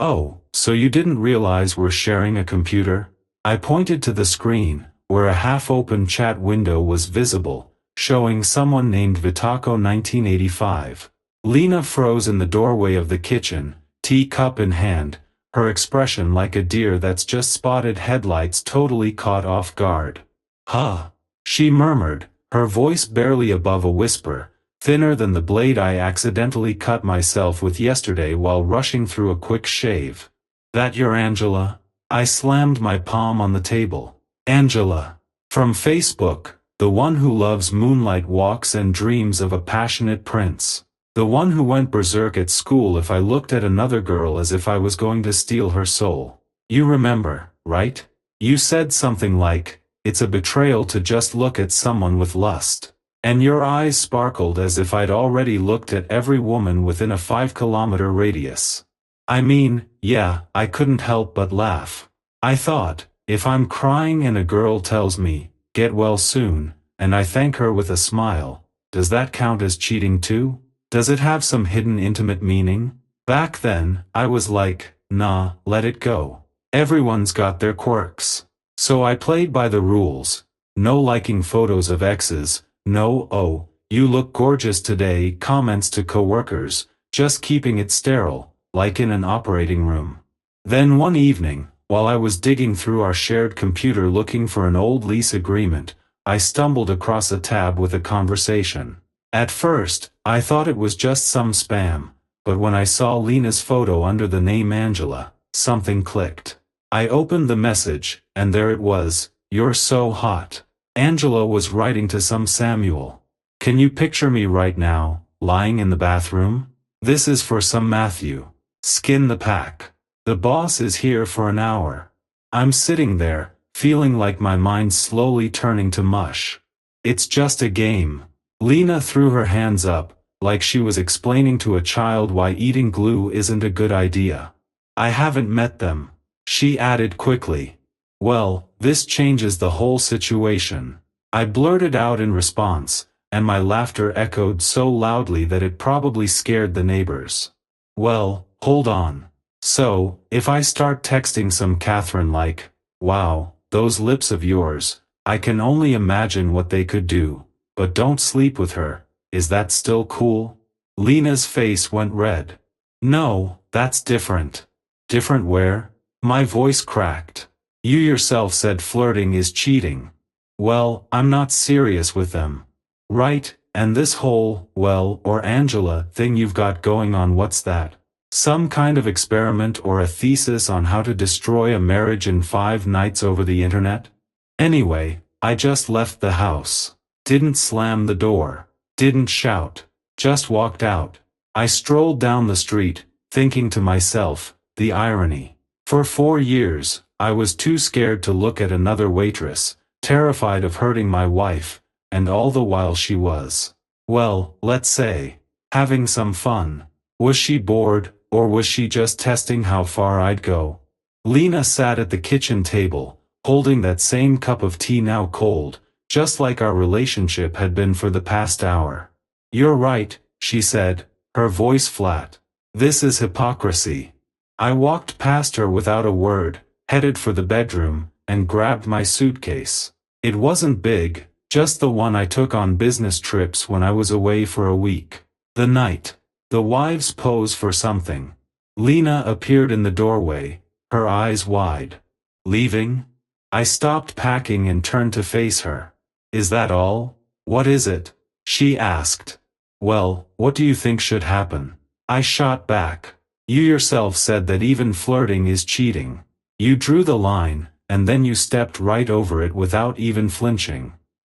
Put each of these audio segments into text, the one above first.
Oh, so you didn't realize we're sharing a computer? I pointed to the screen, where a half-open chat window was visible, showing someone named Vitako 1985. Lena froze in the doorway of the kitchen, teacup in hand, her expression like a deer that's just spotted headlights totally caught off guard. Huh? She murmured, her voice barely above a whisper, thinner than the blade I accidentally cut myself with yesterday while rushing through a quick shave. That your Angela? I slammed my palm on the table. Angela. From Facebook, the one who loves moonlight walks and dreams of a passionate prince. The one who went berserk at school if I looked at another girl as if I was going to steal her soul. You remember, right? You said something like, "It's a betrayal to just look at someone with lust." And your eyes sparkled as if I'd already looked at every woman within a 5-kilometer radius. I mean, yeah, I couldn't help but laugh. I thought, if I'm crying and a girl tells me, "Get well soon," and I thank her with a smile, does that count as cheating too? Does it have some hidden intimate meaning? Back then, I was like, nah, let it go. Everyone's got their quirks. So I played by the rules. No liking photos of exes. No "oh, you look gorgeous today" comments to coworkers, just keeping it sterile, like in an operating room. Then one evening, while I was digging through our shared computer looking for an old lease agreement, I stumbled across a tab with a conversation. At first, I thought it was just some spam, but when I saw Lena's photo under the name Angela, something clicked. I opened the message, and there it was, "You're so hot." Angela was writing to some Samuel. Can you picture me right now, lying in the bathroom? This is for some Matthew. Skin the pack. The boss is here for an hour. I'm sitting there, feeling like my mind's slowly turning to mush. It's just a game. Lena threw her hands up, like she was explaining to a child why eating glue isn't a good idea. I haven't met them. She added quickly. Well, this changes the whole situation. I blurted out in response, and my laughter echoed so loudly that it probably scared the neighbors. Well, hold on. So, if I start texting some Catherine like, "Wow, those lips of yours, I can only imagine what they could do, but don't sleep with her," is that still cool? Lena's face went red. No, that's different. Different where? My voice cracked. You yourself said flirting is cheating. Well, I'm not serious with them. Right, and this whole, well, or Angela thing you've got going on, what's that? Some kind of experiment or a thesis on how to destroy a marriage in 5 nights over the internet? Anyway, I just left the house. Didn't slam the door. Didn't shout. Just walked out. I strolled down the street, thinking to myself, the irony. For 4 years, I was too scared to look at another waitress, terrified of hurting my wife, and all the while she was, well, let's say, having some fun. Was she bored, or was she just testing how far I'd go? Lena sat at the kitchen table, holding that same cup of tea now cold, just like our relationship had been for the past hour. You're right, she said, her voice flat. This is hypocrisy. I walked past her without a word, headed for the bedroom, and grabbed my suitcase. It wasn't big, just the one I took on business trips when I was away for a week. The night. The wives pose for something. Lena appeared in the doorway, her eyes wide. Leaving? I stopped packing and turned to face her. Is that all? What is it? She asked. Well, what do you think should happen? I shot back. You yourself said that even flirting is cheating. You drew the line, and then you stepped right over it without even flinching.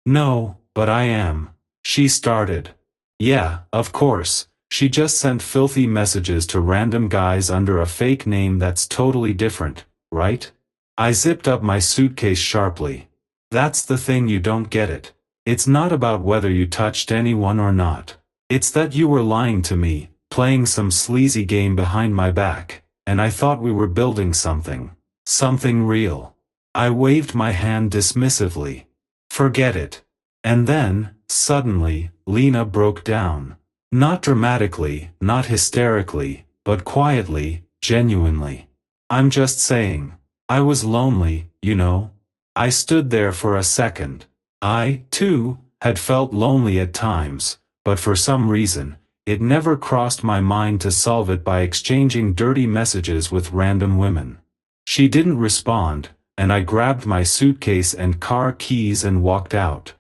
No, but I am. She started. Yeah, of course, she just sent filthy messages to random guys under a fake name that's totally different, right? I zipped up my suitcase sharply. That's the thing, you don't get it. It's not about whether you touched anyone or not. It's that you were lying to me, playing some sleazy game behind my back, and I thought we were building something. Something real. I waved my hand dismissively. Forget it. And then, suddenly, Lena broke down. Not dramatically, not hysterically, but quietly, genuinely. I'm just saying. I was lonely, you know. I stood there for a second. I, too, had felt lonely at times, but for some reason, it never crossed my mind to solve it by exchanging dirty messages with random women. She didn't respond, and I grabbed my suitcase and car keys and walked out.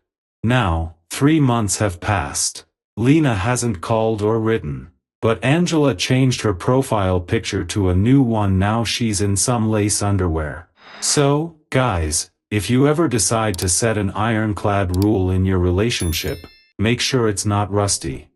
Now, 3 months have passed. Lena hasn't called or written. But Angela changed her profile picture to a new one. Now she's in some lace underwear. So, guys, if you ever decide to set an ironclad rule in your relationship, make sure it's not rusty.